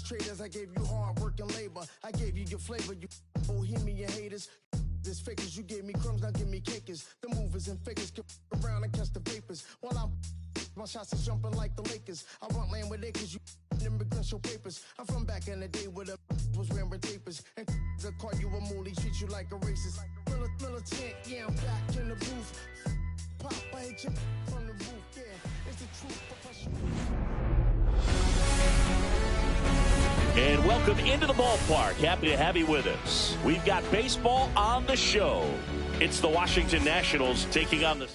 traders. I gave you hard work and labor. I gave you your flavor. You bohemian haters. This fakers, you gave me crumbs, now give me cakers. The movers and fakers can around and catch the vapors. While I'm my shots is jumping like the Lakers. I want land with acres, you immigrants show papers. I'm from back in the day where the was wearing tapers. And they'll call you a moolie, treat you like a racist. Militant, yeah, I'm back in the booth. Pop, I hit you from the roof, yeah. It's the truth, professional. And welcome into the ballpark. Happy to have you with us. We've got baseball on the show. It's the Washington Nationals taking on the...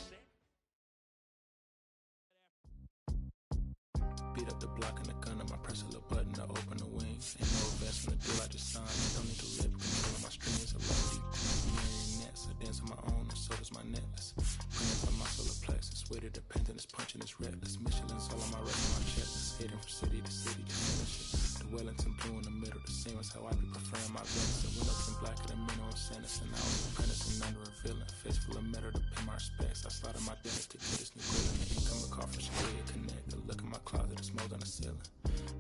Beat up the block and the gun, I press a little button to open the wings. Ain't no invest in the deal, I just signed. Don't need to live, controlling my strings are low. Yeah, nets, I dance on my own, and so does my necklace. Bring up my solar plexus, weighted dependent, it's punching, it's reckless. Michelin's all on my rest of my chest. Hating from city to city to finish it. Wellington blue in the middle, the same as how I be preferring my venison. Wellington blacker than minnow and Sanderson. I was apprentice and under a villain. Face full of metal to pay my respects. I slotted my dentist to get this new grilling. The income of car for Chicago Connect. The look in my closet, it's mold on the ceiling.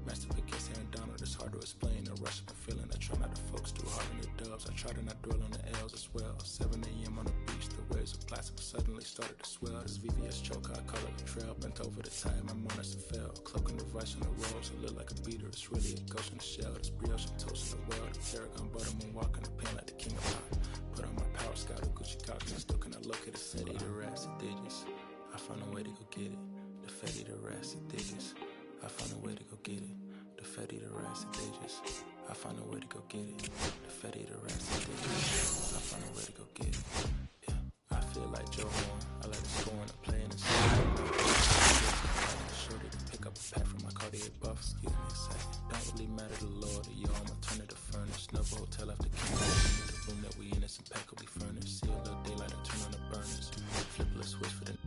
Master pick gets Aaron Donald, it's hard to explain. The rush of a feeling. I try not to focus too hard on the dubs. I try to not dwell on the L's as well. 7 a.m. on the beach, the waves of plastic suddenly started to swell. This VVS choker, I call it a trail. Bent over the tire, my mornings to fell. Cloaking the vice on the rolls, it look like a beater. It's really a ghost in the shell. This brioche and toast in the world. The Paragon butter moon walking the pen like the king of pop. Put on my power scout, a Gucci cock, and still cannot locate a city. The rats and digits. I found a way to go get it. The fatty, the rats and digits. I found a way to go get it. The fatty, the rats and digits. I found a way to go get it. The fatty, the rats and digits. I found a way to go get it. Yeah, I feel like Joe Horn. I like the scoring, I'm playing the shorty to pick up a pack from my Cartier buff. Excuse me a second. Don't really matter the Lord or you, I'ma turn it to furnace. Snubble hotel after king. The room that we in is impeccably furnished. See a little daylight and turn on the burners. Flip a switch for the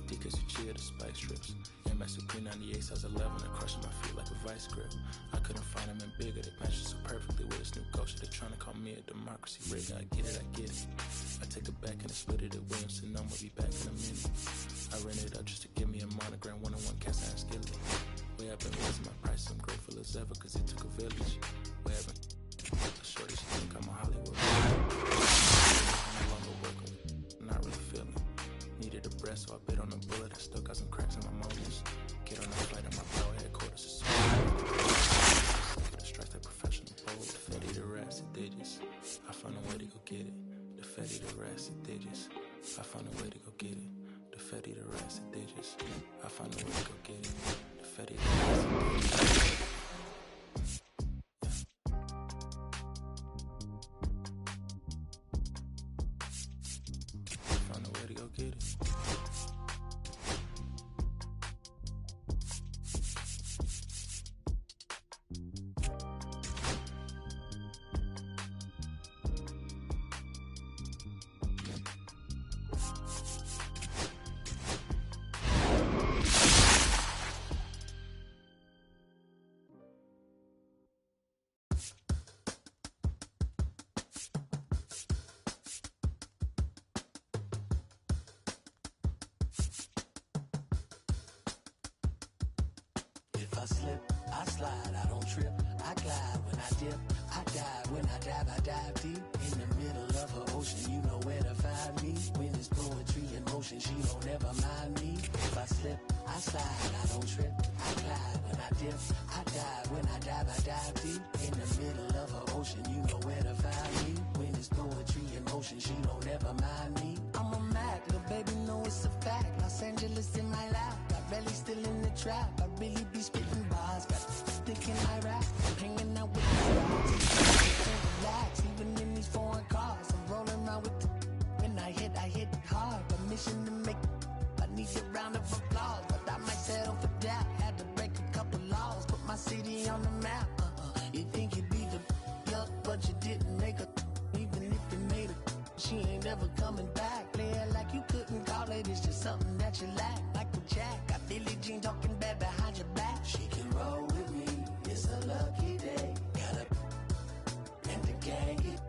Deacons who cheer the spice strips. MS P98 size 11 and crushing my feet like a vice grip. I couldn't find him in bigger. They matches so perfectly with this new ghost. They're trying to call me a democracy rig. I get it, I get it. I take it back and I split it at Williamson. I'm gonna be back in a minute. I ran it up just to give me a monogram. One-on-one cast iron skillet. Way up and raising my price. I'm grateful as ever cause it took a village. Way up and the shorty, she think I'm a Hollywood. I'm no longer working. Not really feeling. Needed a breath, so I bit on a bullet. I still got some cracks in my moments. Get on a flight at my power headquarters to swim. For the strike that professional bold. The fatty, the rats and digits. I found a way to go get it. The fatty, the rats and digits. I found a way to go get it. The fatty, the rats and digits. I found a way to go get it. The fatty, the rats and digits. I slip, I slide, I don't trip, I glide when I dip, I dive when I dive deep in the middle of her ocean, you know where to find me. When it's poetry in motion, she don't ever mind me. If I slip, I slide, I don't trip, I glide when I dip, I dive when I dive deep in the middle of her ocean, you know where to find me. When it's poetry in motion, she don't ever mind me. I'm a Mac, little baby know it's a fact. Los Angeles in my lap, got belly still in the trap. I really be spitting bars, got stick in my rap. I'm hanging out with the stars, can't relax, even in these foreign cars. I'm rolling around with the when I hit hard. Permission to make, I need a round of applause, but I might settle for that. Had to break a couple laws, put my city on the map. You think you beat the up, but you didn't make a. Even if you made it, she ain't ever coming back. Play it like you couldn't call it, it's just something that you lack. Michael Jack, got Billie Jean talking bad behind your back. She can roll with me, it's a lucky day. Got a and the gang hit.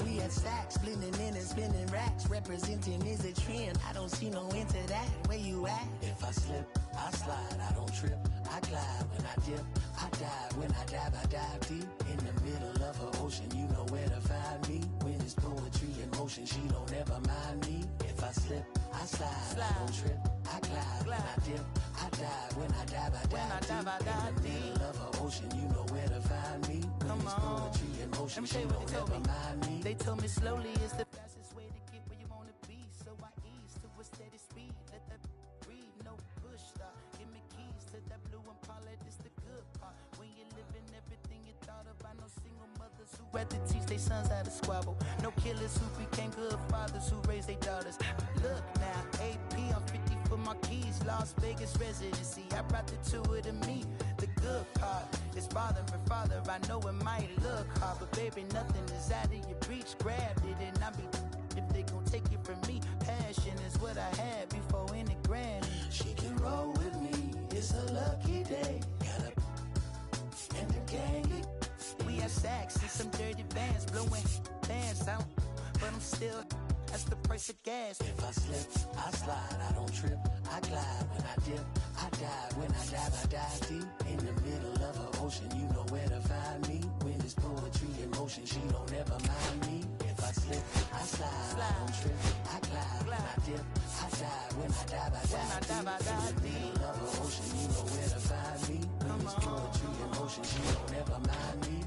We had stacks, blending in and spinning racks. Representing is a trend, I don't see no end to that. Where you at? If I slip, I slide, I don't trip. I glide when I dip. I dive when I dive deep. In the middle of an ocean, you know where to find me. When it's poetry in motion, she don't ever mind me. If I slip, I slide, I don't trip. I glide when I dip. I dive when I dive deep. In the middle of an ocean, you know where to find me. When it's poetry in motion, she don't ever mind me. They told me slowly is the fastest way to get where you wanna be. So I ease to a steady speed. Let that breathe, no push stop. Give me keys to that blue Impala, this the good part. When you're living everything you thought of. I know single mothers who rather teach their sons how to squabble. No killers who became good fathers who raised their daughters. Look now, AP, I'm 50 for my keys. Las Vegas residency, I brought the two of them me. The good part is father and father. I know it might look hard, but baby, nothing is out of your reach. Grabbed it and I be if they gon' take it from me. Passion is what I had before any Grammy. She can roll with me, it's a lucky day. Got a and the gang. We have sacks and some dirty vans blowing bands out, but I'm still. That's the price of gas. If I slip, I slide, I don't trip. I glide when I dip. I dive when I dive deep. In the middle of an ocean, you know where to find me. When it's poetry in motion, she don't ever mind me. If I slip, I slide, I don't trip. I glide when I dip. I dive when I dive deep. In the middle of an ocean, you know where to find me. When it's poetry in motion, she don't ever mind me.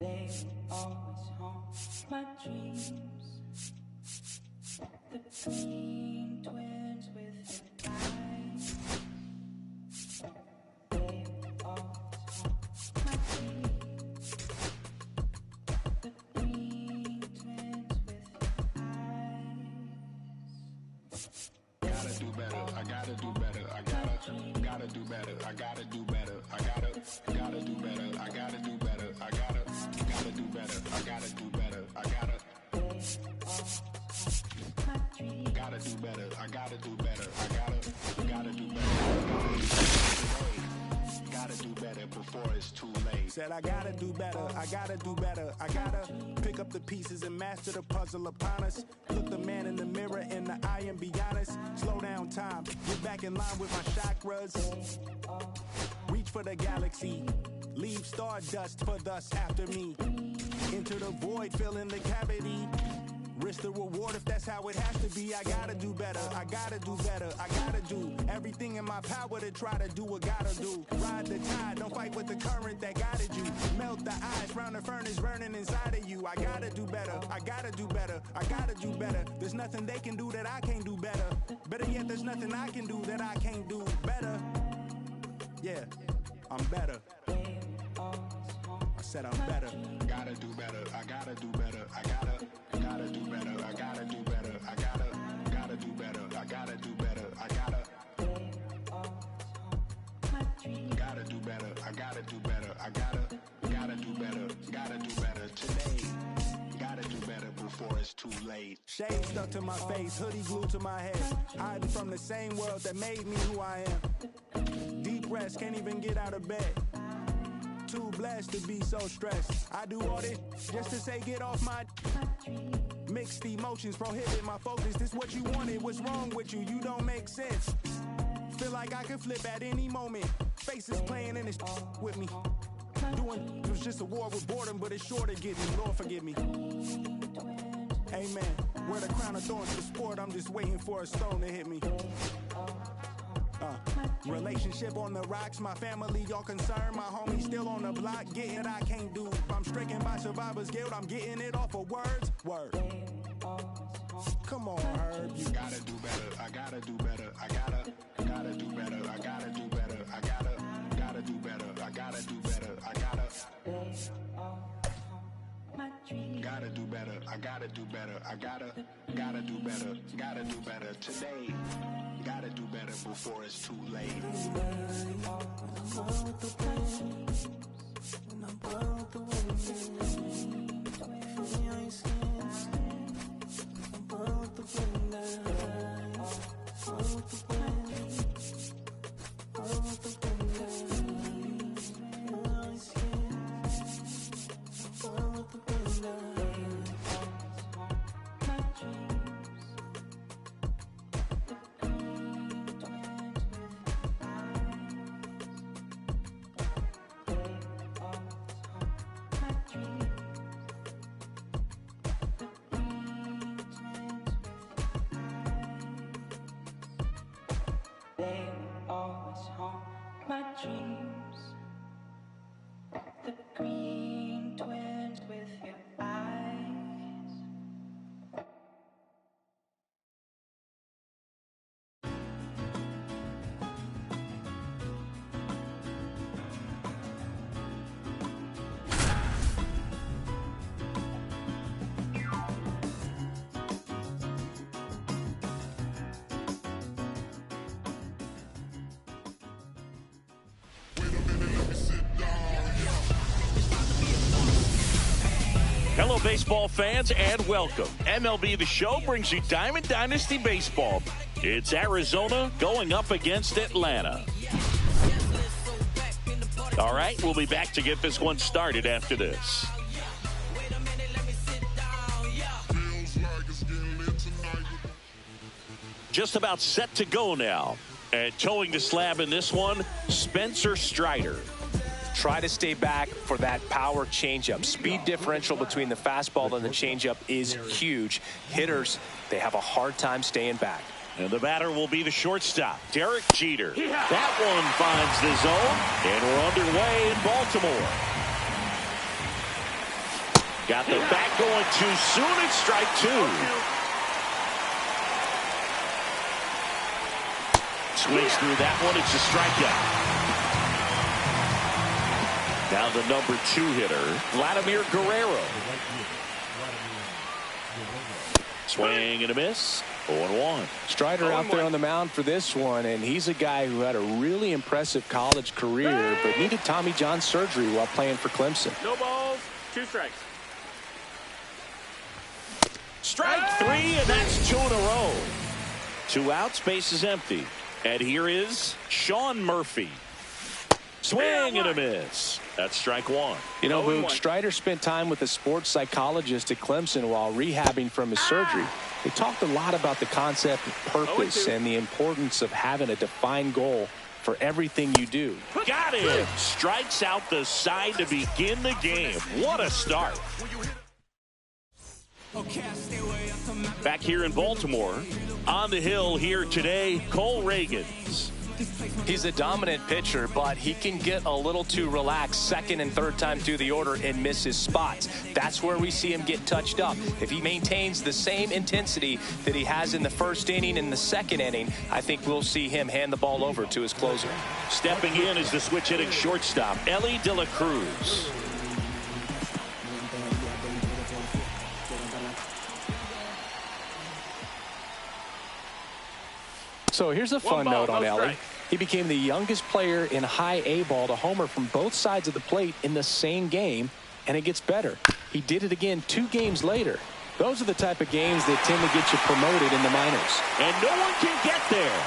They always haunt my dreams. The green twins with your eyes. They always haunt my dreams. The green twins with your eyes. Gotta do better, I gotta do better, I gotta do better, I gotta do better, I gotta do better, I gotta do better, I gotta do better, I gotta do better, I gotta do better, I gotta do better, I gotta do better, gotta do better before it's too late. Said I gotta do better, I gotta do better, I gotta pick up the pieces and master the puzzle upon us. Look the man in the mirror in the eye and be honest. Slow down time, get back in line with my chakras. Reach for the galaxy, leave stardust for thus after me. Into the void, fill in the cavity. Risk the reward if that's how it has to be. I gotta do better, I gotta do better, I gotta do everything in my power to try to do what gotta do. Ride the tide, don't fight with the current that guided you. Melt the ice round the furnace burning inside of you. I gotta do better, I gotta do better, I gotta do better. There's nothing they can do that I can't do better. Better yet, there's nothing I can do that I can't do better. Yeah, I'm better. I said I'm better. Gotta do better, I gotta do better, I gotta do better, I gotta do better, I gotta do better, I gotta do better, I gotta do better, I gotta do better, I gotta do better today. Gotta do better before it's too late. Shade stuck to my face, hoodie glued to my head. Hiding from the same world that made me who I am. Deep rest, can't even get out of bed. Too blessed to be so stressed. I do all this just to say get off my. Mixed emotions prohibit my focus. This what you wanted, what's wrong with you? You don't make sense. Feel like I could flip at any moment. Faces playing in this with me. Doing it was just a war with boredom, but it's sure to get me. Lord forgive me. Amen. Wear the crown of thorns for sport. I'm just waiting for a stone to hit me. Relationship on the rocks, my family all concerned. My homie still on the block, getting it I can't do. I'm stricken by survivor's guilt, I'm getting it off of words. Word. Come on, Herb. You gotta do better, I gotta do better, I gotta do better, I gotta do better, I gotta do better, I gotta do better, I gotta do better, I gotta do better, I gotta do better today. Gotta do better before it's too late. They will always haunt my dreams. The green twins with your eyes. Hello, baseball fans, and welcome. MLB The Show brings you Diamond Dynasty Baseball. It's Arizona going up against Atlanta. All right, we'll be back to get this one started after this. Just about set to go now. And towing the slab in this one, Spencer Strider. Try to stay back for that power changeup. Speed differential between the fastball and the changeup is huge. Hitters, they have a hard time staying back. And the batter will be the shortstop, Derek Jeter. That one finds the zone, and we're underway in Baltimore. Got the bat going too soon, it's strike two. Swings through that one, it's a strikeout. Now the number 2 hitter, Vladimir Guerrero. Swing and a miss. 0-1. Strider out there on the mound for this one, and he's a guy who had a really impressive college career, but needed Tommy John surgery while playing for Clemson. No balls, 2 strikes. Strike 3, and that's 2 in a row. 2 outs, base is empty. And here is Sean Murphy. Swing and a miss. That's strike 1. You know, Boog, Strider spent time with a sports psychologist at Clemson while rehabbing from his surgery. They talked a lot about the concept of purpose and the importance of having a defined goal for everything you do. Got it. Strikes out the side to begin the game. What a start. Back here in Baltimore, on the hill here today, Cole Reagans. He's a dominant pitcher, but he can get a little too relaxed second and third time through the order and miss his spots. That's where we see him get touched up. If he maintains the same intensity that he has in the first inning and the second inning, I think we'll see him hand the ball over to his closer. Stepping in is the switch hitting shortstop, Ellie De La Cruz. So here's a fun note on Ellie. He became the youngest player in high A ball to homer from both sides of the plate in the same game, and it gets better. He did it again 2 games later. Those are the type of games that tend to get you promoted in the minors. And no one can get there.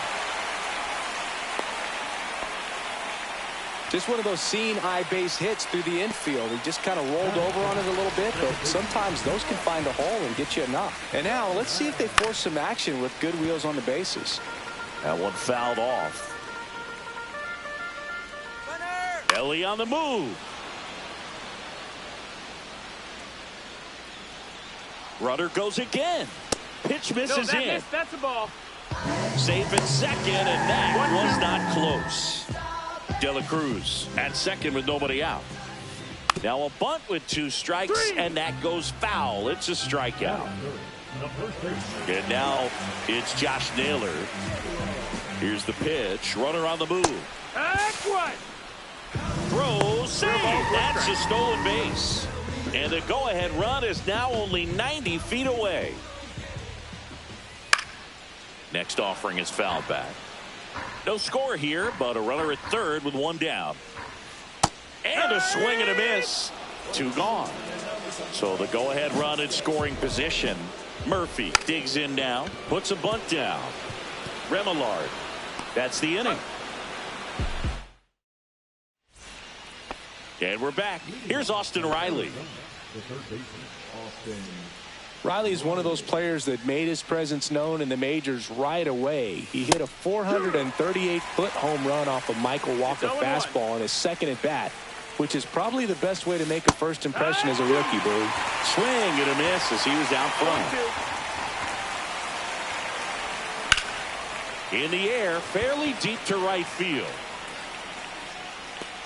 Just one of those seeing eye base hits through the infield. He just kind of rolled over on it a little bit, but sometimes those can find a hole and get you enough. And now let's see if they force some action with good wheels on the bases. That one fouled off. Ellie on the move. Runner goes again. Pitch misses in. That's a ball. Safe at second, and that was not close. De La Cruz at second with nobody out. Now a bunt with 2 strikes, and that goes foul. It's a strikeout. And now it's Josh Naylor. Here's the pitch. Runner on the move. That's what. Throw, save. That's a stolen base. And the go-ahead run is now only 90 feet away. Next offering is fouled back. No score here, but a runner at third with 1 down. And a swing and a miss. 2 gone. So the go-ahead run in scoring position. Murphy digs in now, puts a bunt down. Remillard. That's the inning. And we're back. Here's Austin Riley. Riley is one of those players that made his presence known in the majors right away. He hit a 438-foot home run off a Michael Walker fastball on his second at bat, which is probably the best way to make a first impression as a rookie, Boo. Swing and a miss as he was out front. In the air, fairly deep to right field.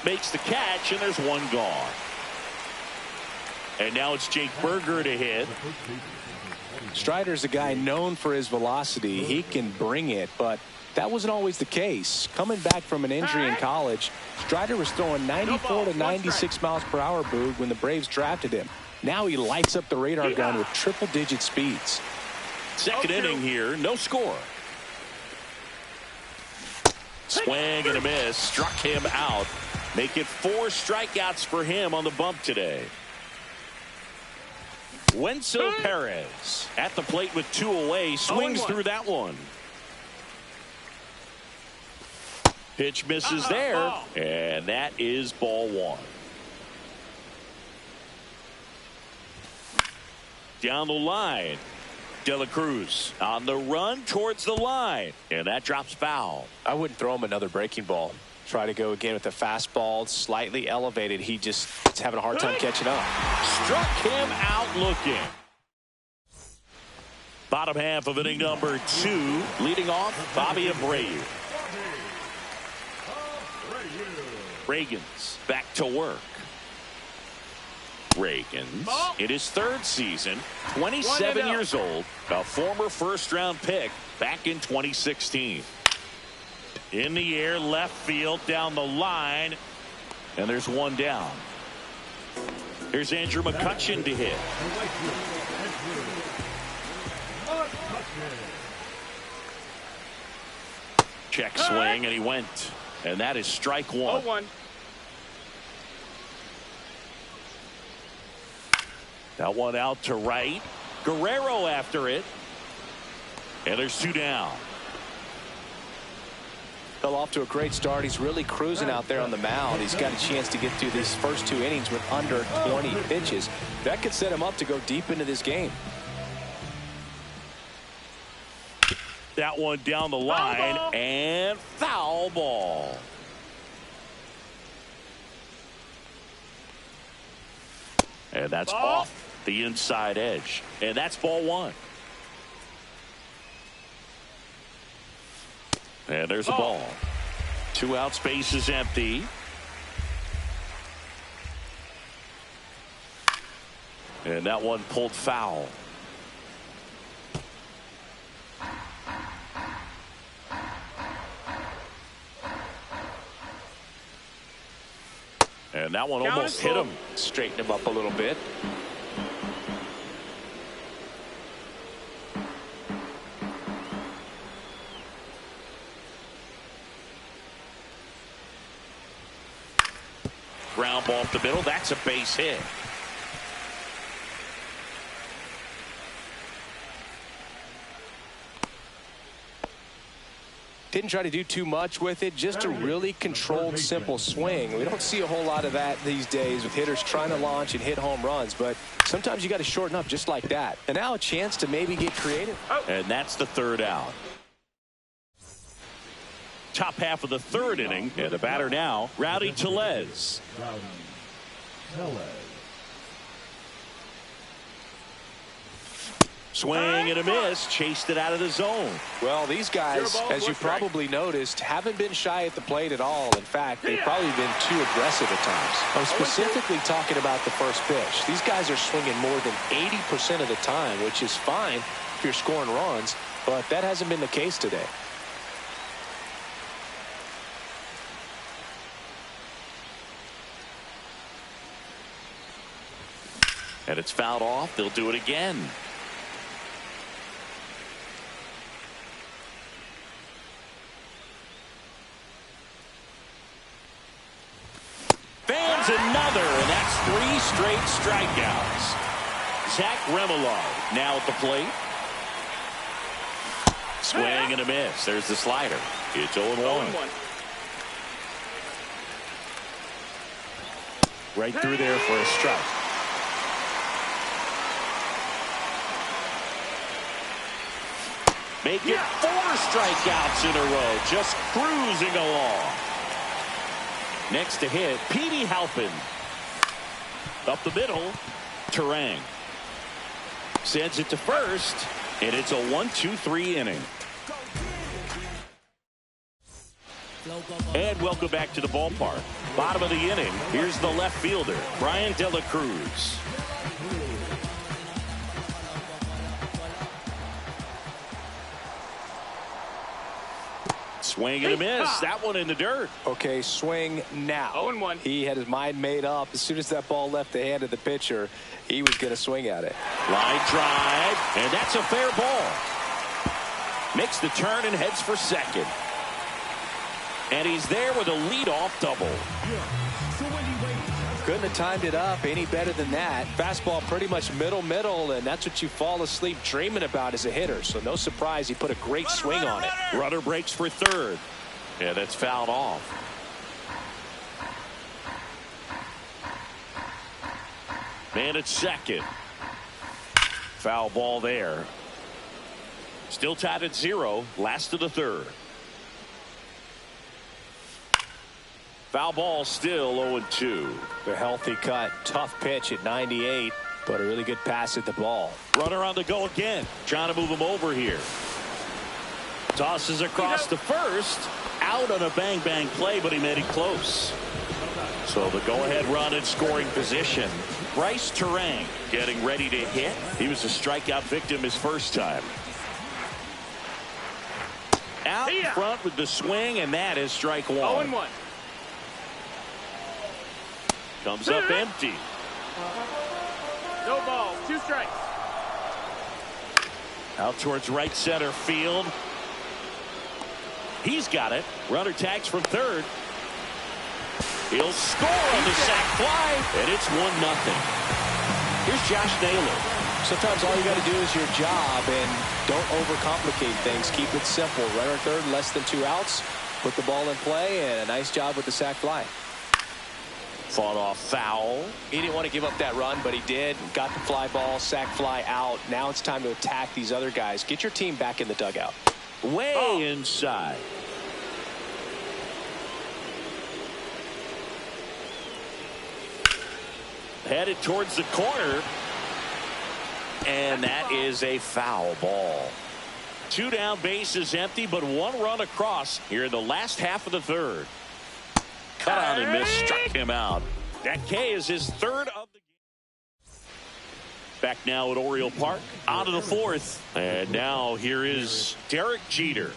Makes the catch, and there's one gone. And now it's Jake Berger to hit. Strider's a guy known for his velocity. He can bring it, but that wasn't always the case. Coming back from an injury in college, Strider was throwing 94 to 96 miles per hour, Boog, when the Braves drafted him. Now he lights up the radar gun with triple-digit speeds. Second inning here, no score. Swing and a miss, struck him out. Make it 4 strikeouts for him on the bump today. Wenzel Perez at the plate with 2 away, swings through that one. Pitch misses there, and that is ball 1. Down the line, De La Cruz on the run towards the line, and that drops foul. I wouldn't throw him another breaking ball. Try to go again with the fastball, slightly elevated. He just is having a hard time catching up. Struck him out looking. Bottom half of inning number 2, leading off Bobby Abreu. Reagan's back to work. Reagan's in his 3rd season, 27 years old, a former first-round pick back in 2016. In the air, left field, down the line, and there's one down. Here's Andrew McCutchen to hit. Check swing, and he went. And that is strike 1. 0-1. That one out to right. Guerrero after it. And there's 2 down. Fell off to a great start. He's really cruising out there on the mound. He's got a chance to get through these first 2 innings with under 20 pitches. That could set him up to go deep into this game. That one down the line, and foul ball. And that's off the inside edge. And that's ball 1. And there's a ball. 2 outs, base is empty. And that one pulled foul. And that one almost hit him. Straighten him up a little bit. Ground ball up the middle. That's a base hit. Didn't try to do too much with it, just a really controlled, simple swing. We don't see a whole lot of that these days with hitters trying to launch and hit home runs, but sometimes you got to shorten up just like that. And now a chance to maybe get creative. And that's the 3rd out. Top half of the 3rd inning, and the batter now, Rowdy Tellez. Swing and a miss, chased it out of the zone. Well, these guys, as you probably noticed, haven't been shy at the plate at all. In fact, they've probably been too aggressive at times. I'm specifically talking about the first pitch. These guys are swinging more than 80% of the time, which is fine if you're scoring runs, but that hasn't been the case today. And it's fouled off. They'll do it again. Fans another, and that's 3 straight strikeouts. Zach Remillard now at the plate. Swing and a miss. There's the slider. It's 0-1. Right through there for a strike. Make it 4 strikeouts in a row. Just cruising along. Next to hit, Petey Halpin. Up the middle, Terang. Sends it to first, and it's a 1-2-3 inning. And welcome back to the ballpark. Bottom of the inning. Here's the left fielder, Brian De La Cruz. Swing and a miss. That one in the dirt. Okay, swing now. 0-1. He had his mind made up. As soon as that ball left the hand of the pitcher, he was going to swing at it. Line drive, and that's a fair ball. Makes the turn and heads for second. And he's there with a leadoff double. Couldn't have timed it up any better than that. Fastball pretty much middle, and that's what you fall asleep dreaming about as a hitter. So no surprise he put a great swing on it. Runner breaks for third. Yeah, that's fouled off. Man at second. Foul ball there. Still tied at 0. Last of the third. Foul ball still 0-2. A healthy cut. Tough pitch at 98, but a really good pass at the ball. Runner on the go again. Trying to move him over here. Tosses across to first. Out on a bang-bang play, but he made it close. So the go-ahead run in scoring position. Bryce Terang getting ready to hit. He was a strikeout victim his first time. Out in front with the swing, and that is strike one. 0-1. Comes up empty. No balls, 2 strikes. Out towards right center field. He's got it. Runner tags from third. He'll score on the sac fly, and it's 1-0. Here's Josh Naylor. Sometimes all you got to do is your job, and don't overcomplicate things. Keep it simple. Runner third, less than 2 outs. Put the ball in play, and a nice job with the sac fly. Fought off foul. He didn't want to give up that run, but he did. Got the fly ball, sac fly out. Now it's time to attack these other guys. Get your team back in the dugout. Way inside. Headed towards the corner. And that is a foul ball. 2 down, bases empty, but 1 run across here in the last half of the third. Cut on and miss, struck him out. That K is his third of the game. Back now at Oriole Park, out of the 4th. And now here is Derek Jeter.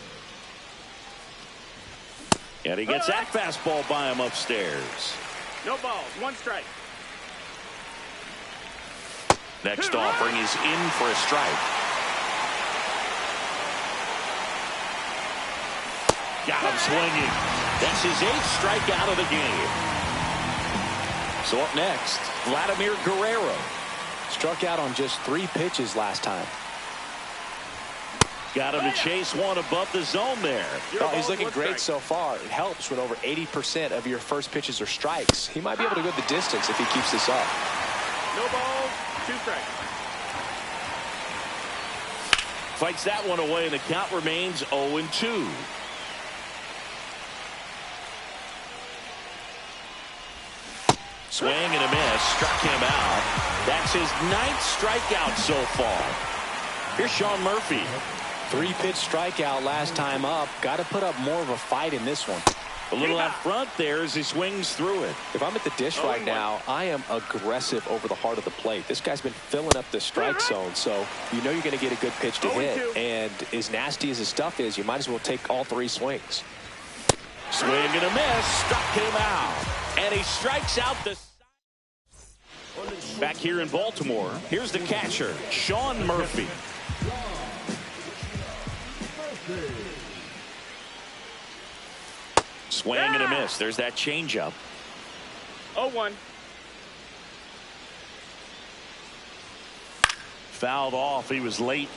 And he gets that fastball by him upstairs. No balls, 1 strike. Next offering is in for a strike. Got him swinging. That's his 8th strikeout of the game. So up next, Vladimir Guerrero. Struck out on just 3 pitches last time. Got him to chase one above the zone there. Oh, he's looking great so far. It helps when over 80% of your first pitches are strikes. He might be able to go the distance if he keeps this up. No balls, 2 strikes. Fights that one away, and the count remains 0-2. Swing and a miss. Struck him out. That's his 9th strikeout so far. Here's Sean Murphy. 3-pitch strikeout last time up. Got to put up more of a fight in this one. A little out front there as he swings through it. If I'm at the dish right now, I am aggressive over the heart of the plate. This guy's been filling up the strike zone, so you know you're going to get a good pitch to hit. And as nasty as his stuff is, you might as well take all 3 swings. Swing and a miss. Struck him out. And he strikes out the... Back here in Baltimore, here's the catcher, Sean Murphy. Swing and a miss. There's that changeup. 0-1. Fouled off. He was late.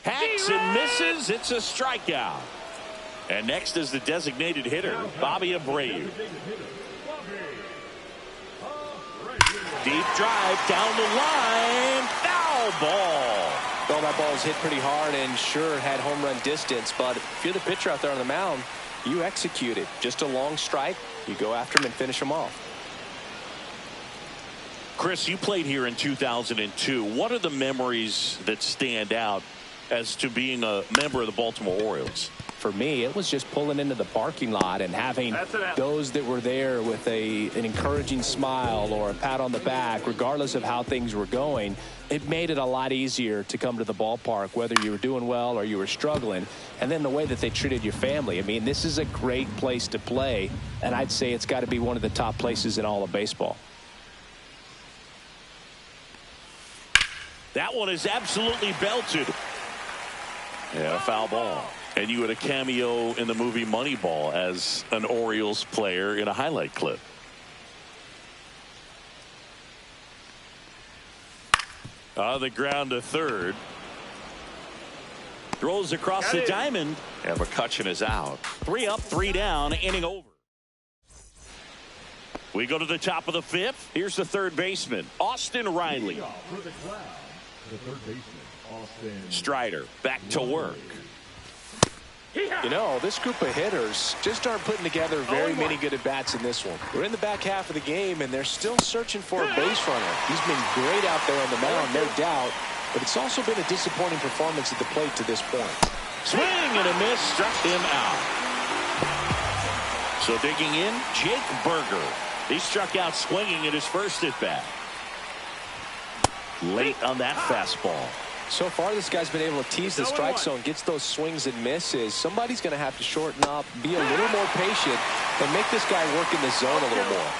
Hacks and misses. It's a strikeout. And next is the designated hitter, Bobby Abreu. Deep drive down the line. Foul ball. Well, that ball was hit pretty hard and sure had home run distance. But if you're the pitcher out there on the mound, you execute it. Just a long strike. You go after him and finish him off. Chris, you played here in 2002. What are the memories that stand out as to being a member of the Baltimore Orioles? For me, it was just pulling into the parking lot and having those that were there with an encouraging smile or a pat on the back, regardless of how things were going. It made it a lot easier to come to the ballpark, whether you were doing well or you were struggling. And then the way that they treated your family. I mean, this is a great place to play, and I'd say it's got to be one of the top places in all of baseball. That one is absolutely belted. Yeah, foul ball. And you had a cameo in the movie Moneyball as an Orioles player in a highlight clip. On the ground to third. Throws across the diamond. And McCutchen is out. 3 up, 3 down, inning over. We go to the top of the 5th. Here's the third baseman, Austin Riley. The third baseman, Austin Strider back to work. You know, this group of hitters just aren't putting together very many good at-bats in this one. We're in the back half of the game, and they're still searching for a base runner. He's been great out there on the mound, no doubt, but it's also been a disappointing performance at the plate to this point. Swing and a miss, struck him out. So digging in, Jake Berger. He struck out swinging at his first at-bat. Late on that fastball. So far, this guy's been able to tease the strike zone, gets those swings and misses. Somebody's going to have to shorten up, be a little more patient, and make this guy work in the zone a little more.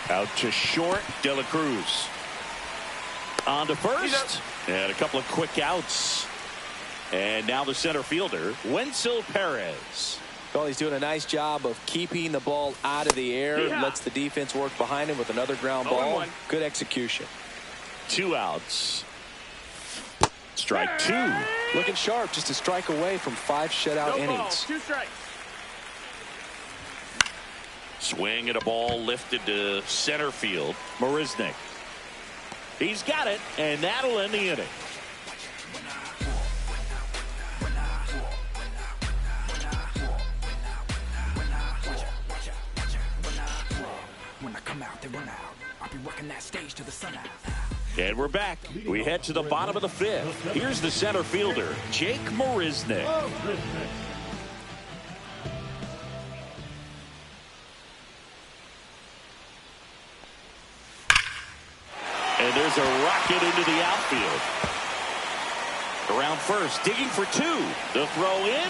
Out to short, De La Cruz. On to first. And a couple of quick outs. And now the center fielder, Wenzel Perez. Well, he's doing a nice job of keeping the ball out of the air. Lets the defense work behind him with another ground ball. Good execution. 2 outs. Strike 2. Looking sharp, just a strike away from 5 shutout innings. 2 strikes. Swing at a ball lifted to center field. Marisnick. He's got it, and that'll end the inning. And we're back. We head to the bottom of the 5th. Here's the center fielder, Jake Marisnick. And there's a rocket into the outfield. Around first, digging for 2. The throw in.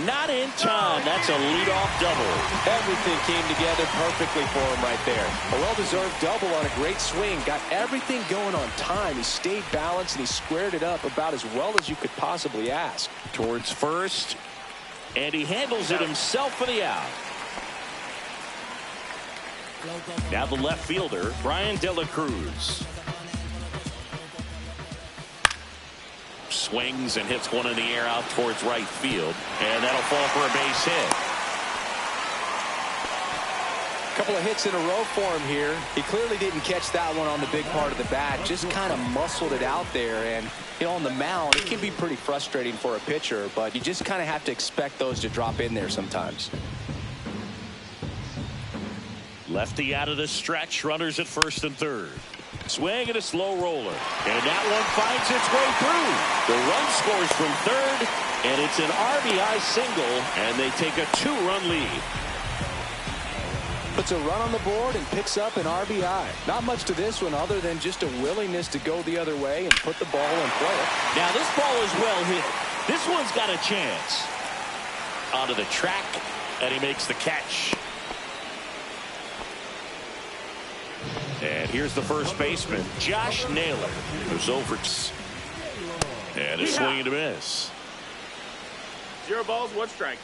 Not in time. That's a leadoff double. Everything came together perfectly for him right there. A well-deserved double on a great swing. Got everything going on time. He stayed balanced and he squared it up about as well as you could possibly ask. Towards first. And he handles it himself for the out. Now the left fielder, Brian De La Cruz. Swings and hits one in the air out towards right field. And that'll fall for a base hit. A couple of hits in a row for him here. He clearly didn't catch that one on the big part of the bat. Just kind of muscled it out there. And, you know, on the mound, it can be pretty frustrating for a pitcher. But you just kind of have to expect those to drop in there sometimes. Lefty out of the stretch. Runners at first and third. Swing and a slow roller. And that one finds its way through. The run scores from third, and it's an RBI single, and they take a 2-run lead. Puts a run on the board and picks up an RBI. Not much to this one other than just a willingness to go the other way and put the ball in play. Now this ball is well hit. This one's got a chance. Onto the track, and he makes the catch. And here's the first baseman, Josh Naylor, who's over. And a swing and a miss. 0 balls, 1 strike.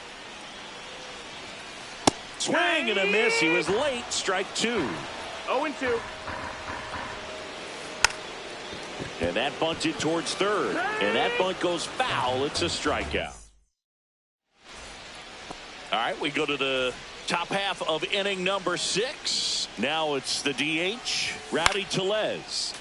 Swing and a miss. He was late. Strike 2. 0-2. And that bunted towards third. And that bunt goes foul. It's a strikeout. All right, we go to the top half of inning number 6. Now it's the DH, Rowdy Tellez.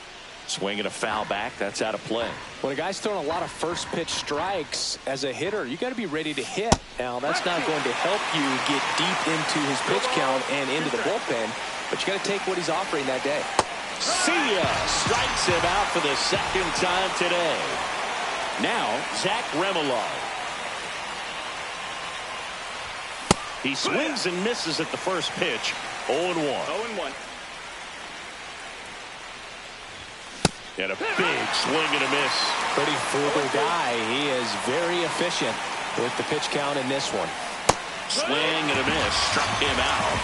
Swing and a foul back. That's out of play. When a guy's throwing a lot of first pitch strikes as a hitter, you got to be ready to hit. Now, that's not going to help you get deep into his pitch count and into the bullpen, but you got to take what he's offering that day. See ya! Strikes him out for the second time today. Now, Zach Remillard. He swings and misses at the first pitch. 0-1. 0-1. And a big swing and a miss. Pretty frugal guy. He is very efficient with the pitch count in this one. Swing and a miss. Struck him out.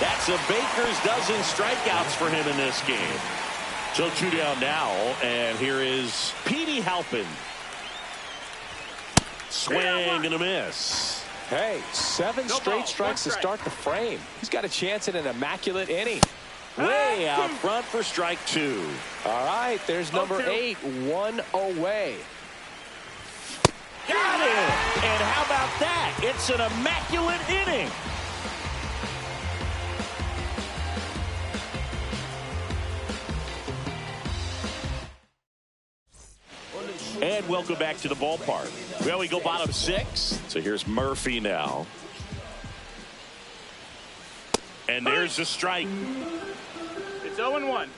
That's a baker's dozen strikeouts for him in this game. So 2 down now, and here is Petey Halpin. Swing and a miss. Hey, 7 straight strikes to start the frame. He's got a chance at an immaculate inning. Way out front for strike 2. All right, there's number 8, 1 away. Got it! And how about that? It's an immaculate inning. And welcome back to the ballpark. Well, we go bottom 6. So here's Murphy now. And there's a strike. It's 0-1.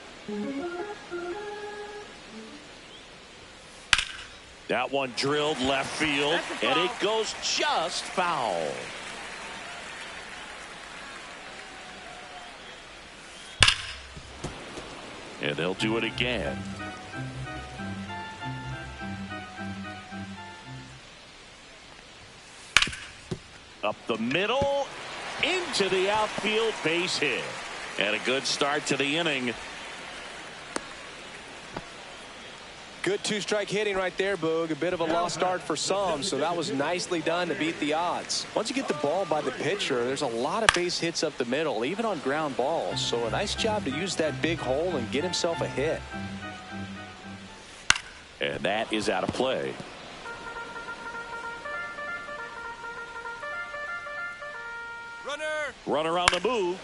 That one drilled left field, and it goes just foul. And they'll do it again. Up the middle, into the outfield, base hit. And a good start to the inning. Good 2-strike hitting right there, Boog. A bit of a lost start for some, so that was nicely done to beat the odds. Once you get the ball by the pitcher, there's a lot of base hits up the middle, even on ground balls. So a nice job to use that big hole and get himself a hit. And that is out of play. Runner on the move.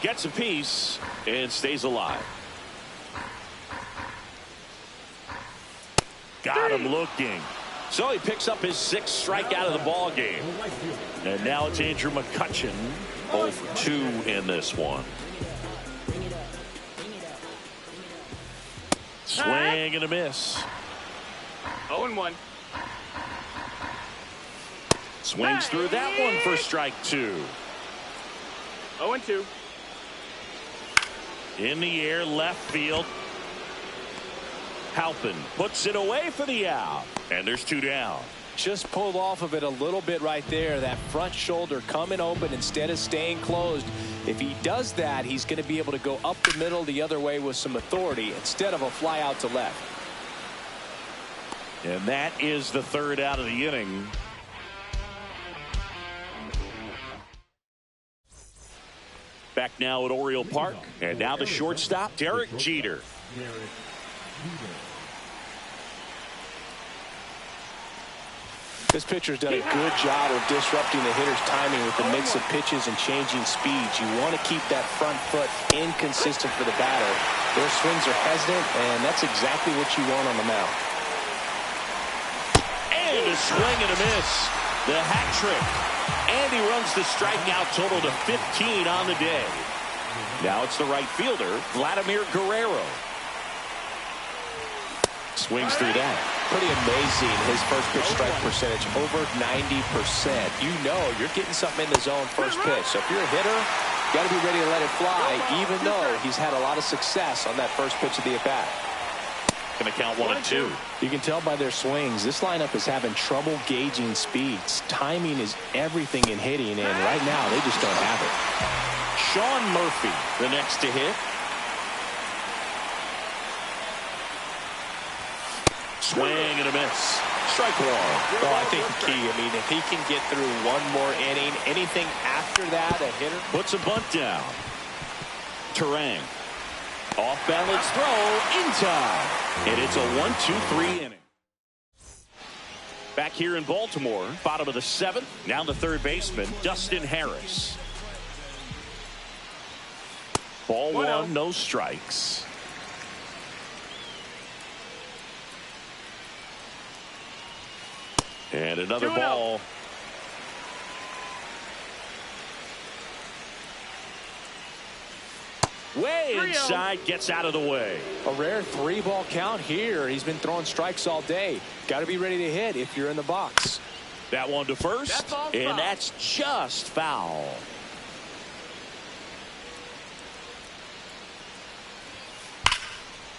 Gets a piece and stays alive. Got him looking. So he picks up his 6th strikeout of the ball game. And now it's Andrew McCutchen, 0 for 2 in this one. Swing and a miss. 0-1. Swings through that one for strike 2. 0-2. In the air, left field. Halpin puts it away for the out. And there's 2 down. Just pulled off of it a little bit right there. That front shoulder coming open instead of staying closed. If he does that, he's going to be able to go up the middle the other way with some authority instead of a fly out to left. And that is the 3rd out of the inning. Back now at Oriole Park. And now the shortstop, Derek Jeter. This pitcher's done a good job of disrupting the hitter's timing with the mix of pitches and changing speeds. You want to keep that front foot inconsistent for the batter. Their swings are hesitant, and that's exactly what you want on the mound. And a swing and a miss. The hat trick. And he runs the strikeout total to 15 on the day. Now it's the right fielder, Vladimir Guerrero. Swings through that. Pretty amazing, his first pitch strike percentage, over 90%. You know you're getting something in the zone first pitch. So if you're a hitter, you got to be ready to let it fly, even though he's had a lot of success on that first pitch of the at-bat. Going to count 1 and 2. You can tell by their swings, this lineup is having trouble gauging speeds. Timing is everything in hitting, and right now they just don't have it. Sean Murphy, the next to hit. Swing and a miss. Strike 1. Well, I think the key, if he can get through one more inning, anything after that, a hitter puts a bunt down. Terang. Off balance throw in time. And it's a 1-2-3 inning. Back here in Baltimore, bottom of the 7th. Now the 3rd baseman, Dustin Harris. Ball 1, no strikes. And another ball. Way inside, gets out of the way. A rare 3-ball count here. He's been throwing strikes all day. Got to be ready to hit if you're in the box. That one to first, and that's just foul.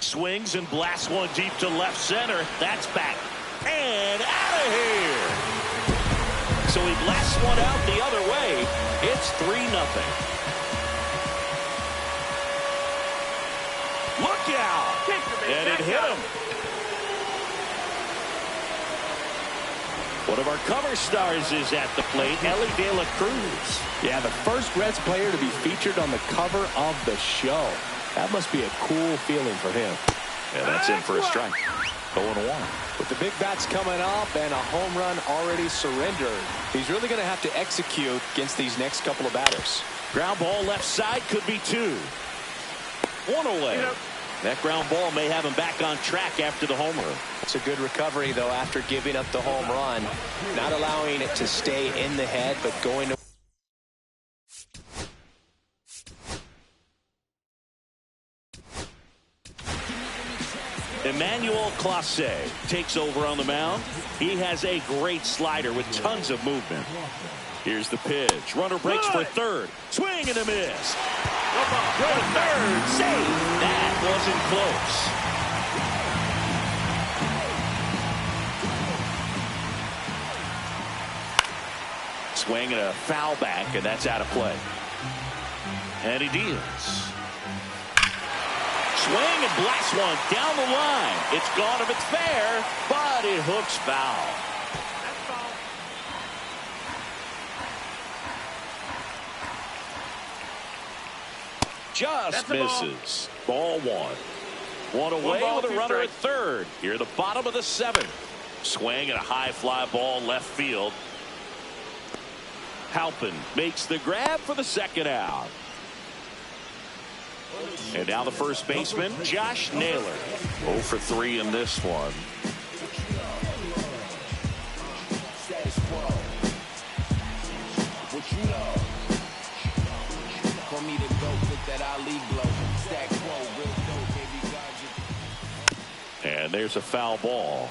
Swings and blasts one deep to left center. That's back and out of here. So he blasts one out the other way. It's 3-0. Look out! And it hit him. One of our cover stars is at the plate, Ellie De La Cruz. Yeah, the first Reds player to be featured on the cover of the show. That must be a cool feeling for him. Yeah, that's in for a strike. 0-1. With the big bats coming up and a home run already surrendered, he's really going to have to execute against these next couple of batters. Ground ball left side, could be 2. One away. That ground ball may have him back on track after the homer. It's a good recovery, though, after giving up the home run. Not allowing it to stay in the head, but going to... Emmanuel Clase takes over on the mound. He has a great slider with tons of movement. Here's the pitch. Runner breaks for third. Swing and a miss. Go to third. Save. That wasn't close. Swing and a foul back, and that's out of play. And he deals. Swing and blast one down the line. It's gone if it's fair, but it hooks foul. Just misses. Ball 1. One away with a runner at third. Here the bottom of the 7th. Swing and a high fly ball left field. Halpin makes the grab for the second out. And now the first baseman, Josh Naylor. 0 for 3 in this one. And there's a foul ball.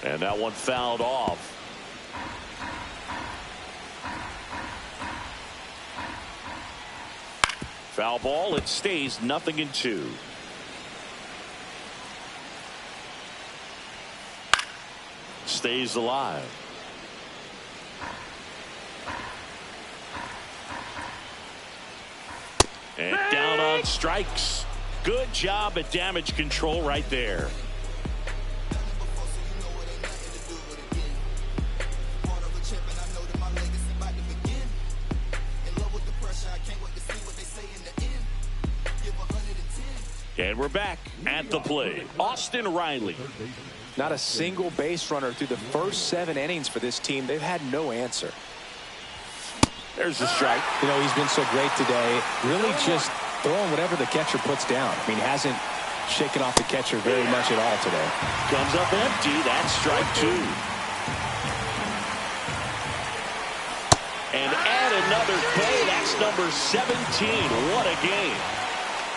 And that one fouled off. Foul ball. It stays 0-2. Stays alive. And down on strikes. Good job at damage control right there. And we're back at the plate. Austin Riley. Not a single base runner through the first 7 innings for this team. They've had no answer. There's the strike. You know, he's been so great today. Really just throwing whatever the catcher puts down. I mean, hasn't shaken off the catcher very much at all today. Comes up empty. That's strike 2. And add another K. That's number 17. What a game.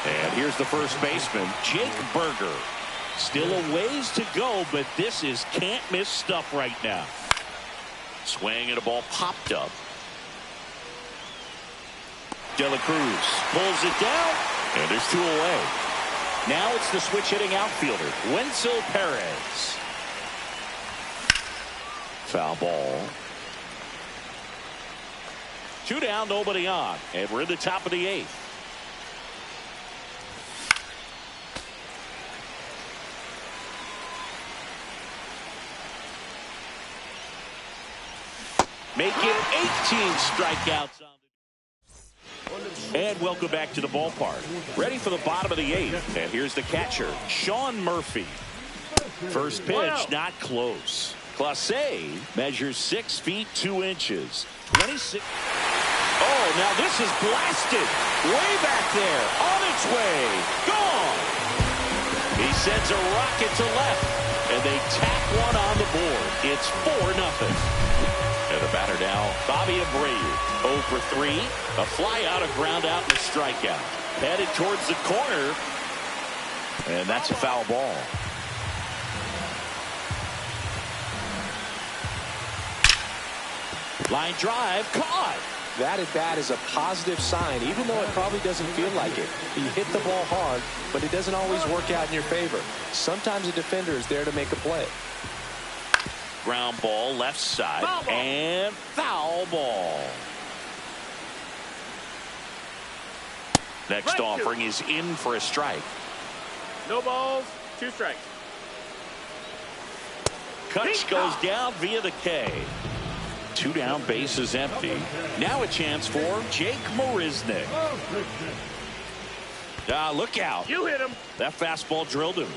And here's the first baseman, Jake Berger. Still a ways to go, but this is can't-miss stuff right now. Swing and a ball popped up. De La Cruz pulls it down, and there's 2 away. Now it's the switch-hitting outfielder, Wenzel Perez. Foul ball. 2 down, nobody on, and we're in the top of the 8th. Make it 18 strikeouts. And welcome back to the ballpark. Ready for the bottom of the 8th. And here's the catcher, Sean Murphy. First pitch, not close. Clase measures 6 feet 2 inches. 26. Oh, now this is blasted. Way back there. On its way. Gone. He sends a rocket to left, and they tack one on the board. It's 4-0. And the batter now, Bobby Abreu, 0 for 3. A fly out, a ground out, and a strikeout. Headed towards the corner, and that's a foul ball. Line drive, caught. That at bat is a positive sign, even though it probably doesn't feel like it. You hit the ball hard, but it doesn't always work out in your favor. Sometimes a defender is there to make a play. Ground ball, left side, and foul ball. Next offering is in for a strike. No balls, 2 strikes. Kutch goes down via the K. 2 down, bases empty. Now a chance for Jake Marisnick. Look out. You hit him. That fastball drilled him.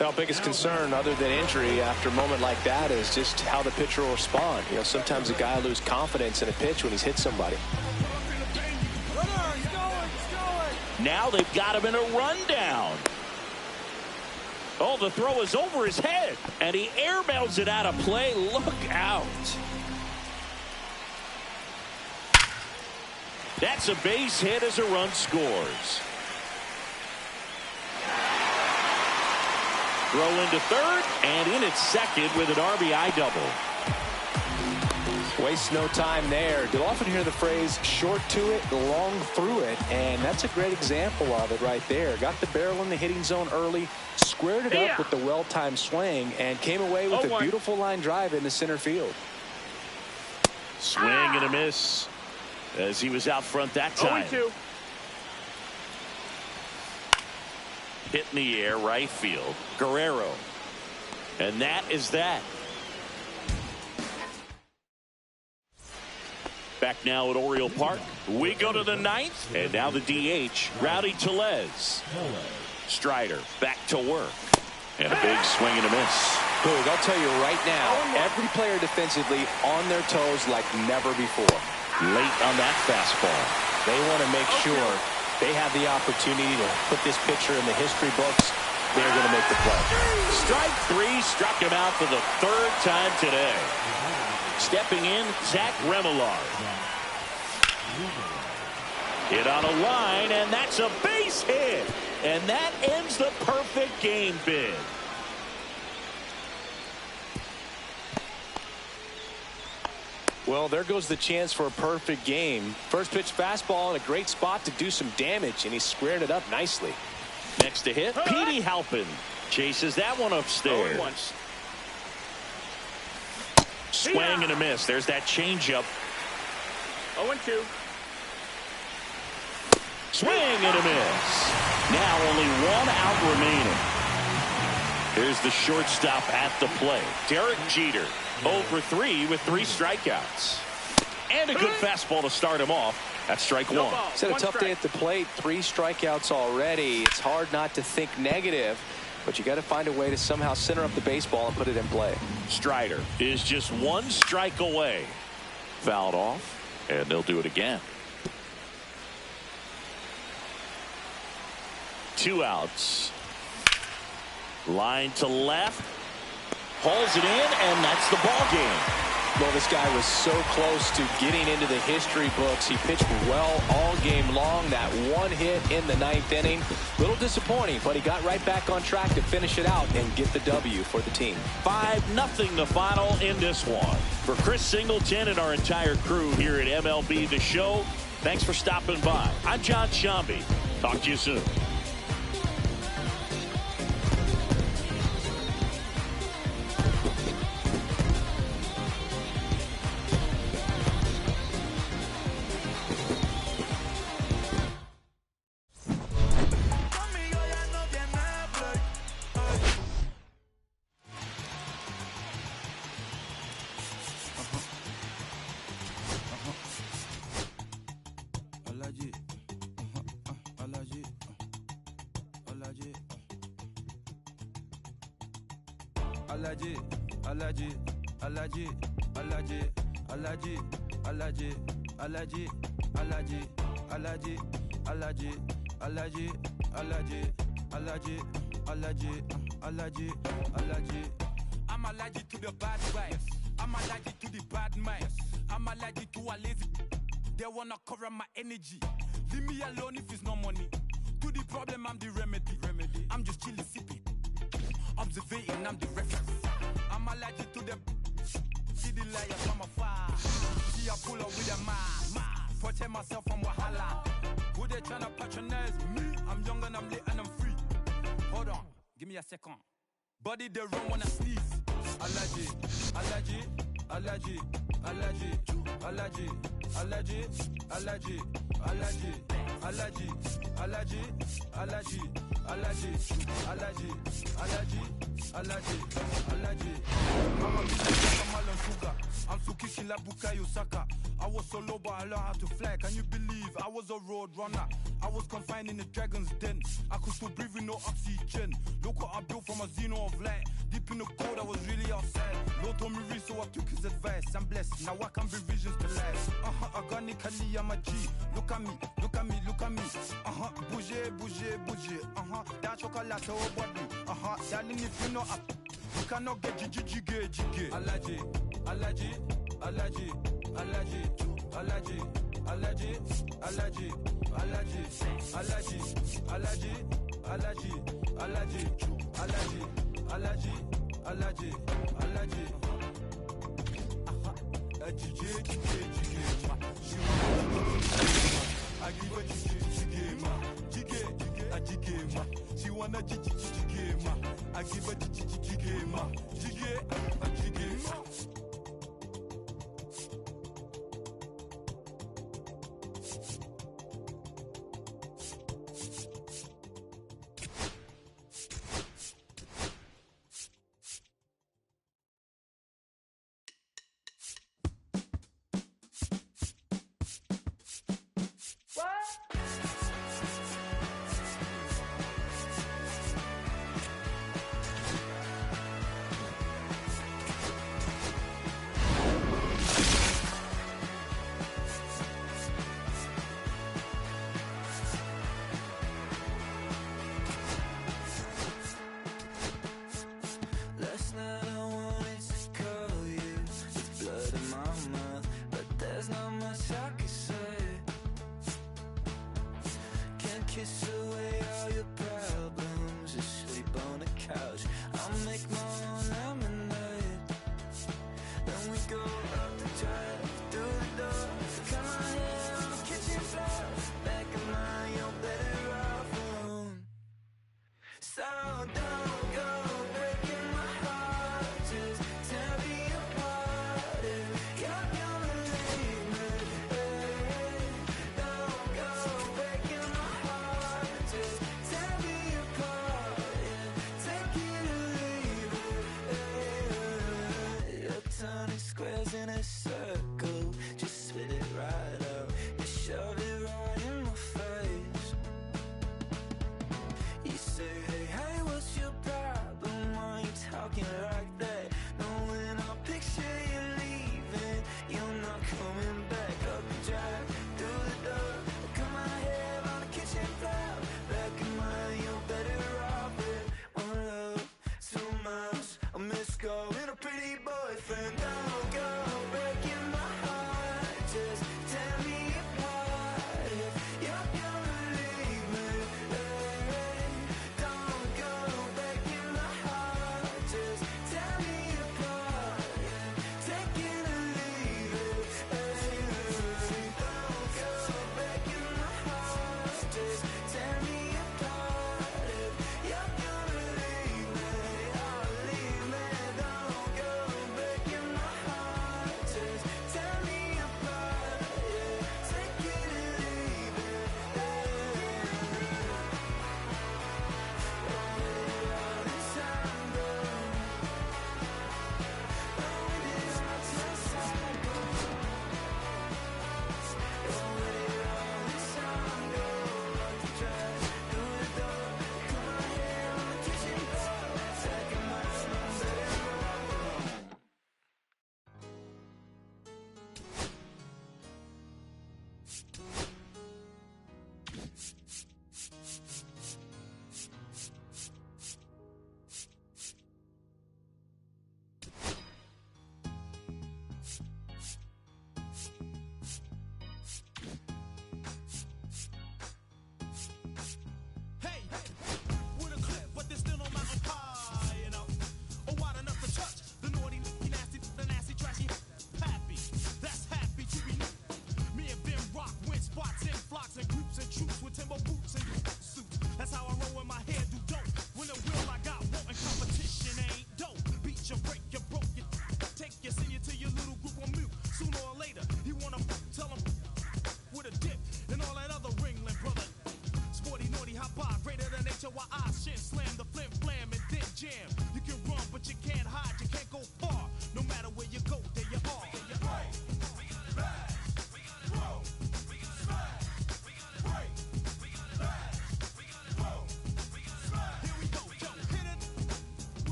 Our biggest concern, other than injury, after a moment like that is just how the pitcher will respond. You know, sometimes a guy loses confidence in a pitch when he's hit somebody. Now they've got him in a rundown. Oh, the throw is over his head, and he airmails it out of play. Look out. That's a base hit as a run scores. Throw into third, and in at second with an RBI double. Waste no time there. You'll often hear the phrase short to it, long through it, and that's a great example of it right there. Got the barrel in the hitting zone early, squared it up with the well-timed swing, and came away with a beautiful line drive into center field. Swing and a miss as he was out front that time. 0-2. Hit in the air, right field. Guerrero. And that is that. Back now at Oriole Park. We go to the 9th. And now the DH, Rowdy Tellez. Strider back to work. And a big swing and a miss. Boog, I'll tell you right now, every player defensively on their toes like never before. Late on that fastball. They want to make sure they have the opportunity to put this pitcher in the history books. They're going to make the play. Strike 3 struck him out for the 3rd time today. Stepping in, Zach Remillard. Hit on a line, and that's a base hit. And that ends the perfect game bid. Well, there goes the chance for a perfect game. First pitch fastball in a great spot to do some damage, and he squared it up nicely. Next to hit, Petey Halpin chases that one upstairs. Swing and a miss. There's that changeup. 0-2. Swing and a miss. Now only 1 out remaining. Here's the shortstop at the plate. Derek Jeter, 0 for 3 with 3 strikeouts. And a good fastball to start him off. That's strike 1. He's had a tough day at the plate. 3 strikeouts already. It's hard not to think negative, but you got to find a way to somehow center up the baseball and put it in play. Strider is just 1 strike away. Fouled off, and they'll do it again. 2 outs. Line to left. Hauls it in, and that's the ball game. Well, this guy was so close to getting into the history books. He pitched well all game long. That 1 hit in the 9th inning. Little disappointing, but he got right back on track to finish it out and get the W for the team. 5-0 the final in this one. For Chris Singleton and our entire crew here at MLB The Show, thanks for stopping by. I'm John Shambi. Talk to you soon. Alaji. allergic, allergic, allergic, allergic. I'm allergic to the bad vibes. I'm allergic to the bad minds. I'm allergic to a lazy. They wanna cover my energy. Leave me alone if it's no money. To the problem, I'm the remedy. I'm just chilling, sipping. Observating, I'm the reference. I'm allergic to the. See the liar from afar. See I pull up with a mask. Protect myself from wahala. Who they tryna patronize me? I'm young and I'm lit and I'm free. Hold on, give me a second. Body they run when I sneeze. Allergy, allergy, allergy, allergy, allergy, allergy, allergy, allergy, allergy, allergy, allergy, allergy, allergy, allergy, allergy. I'm Sukishi Labukai Osaka. I was solo but I learned how to fly. Can you believe I was a road runner? I was confined in the dragon's den. I could still breathe with no oxygen. Look what I built from a xeno of light. Deep in the cold, I was really outside. Lord told me read, so I took his advice. I'm blessed, now I can be visions to life. Organically, I'm a G. Look at me, look at me, look at me. Bouger, bouger, bouger. That chocolate over body. Darling, if you know up, you cannot get jiggy. Allergy, allergy, allergy, allergy, allergy, allergy, allergy, allergy, allergy, allergy, allergy, allergy, allergy, allergy, allergy, allergy. I give a jiggy, she wanna jiggy, I give a jiggy. Last night I wanted to call you. It's blood in my mouth, but there's not much I can say. Can't kiss away all your